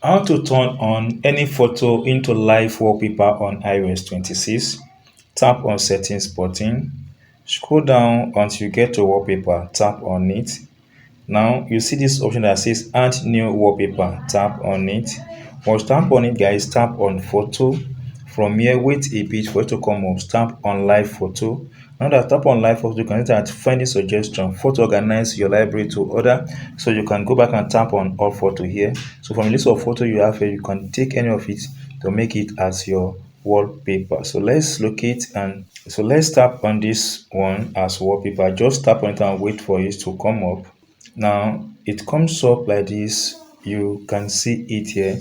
How to turn on any photo into live wallpaper on iOS 26. Tap on settings button. Scroll down until you get to wallpaper. Tap on it. Now you see this option that says add new wallpaper. Tap on it. Once you tap on it, guys, tap on photo. From here, wait a bit for it to come up. Tap on live photo. Now that tap on live photo, you can start finding suggestion. Photo organize your library to order. So you can go back and tap on all photo here. So from the list of photo you have here, you can take any of it to make it as your wallpaper. So let's locate and so let's tap on this one as wallpaper. Just tap on it and wait for it to come up. Now it comes up like this. You can see it here.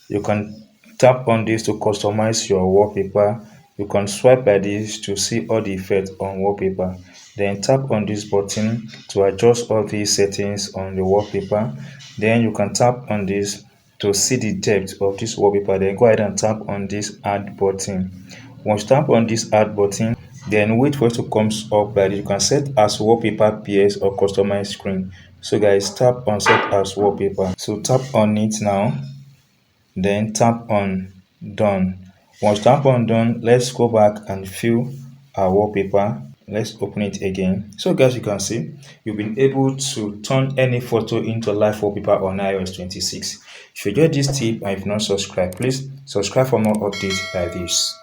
You can tap on this to customize your wallpaper. You can swipe like this to see all the effects on wallpaper. Then tap on this button to adjust all these settings on the wallpaper. Then you can tap on this to see the depth of this wallpaper. Then go ahead and tap on this add button. Once you tap on this add button, then wait for it to come up like this. You can set as wallpaper PS or customize screen. So guys, tap on set as wallpaper. So tap on it now, then tap on done. Once you tap on done, let's go back and fill our wallpaper. Let's open it again. So guys, you can see you've been able to turn any photo into live wallpaper on iOS 26. If you enjoyed this tip and if not subscribed, please subscribe for more updates like this.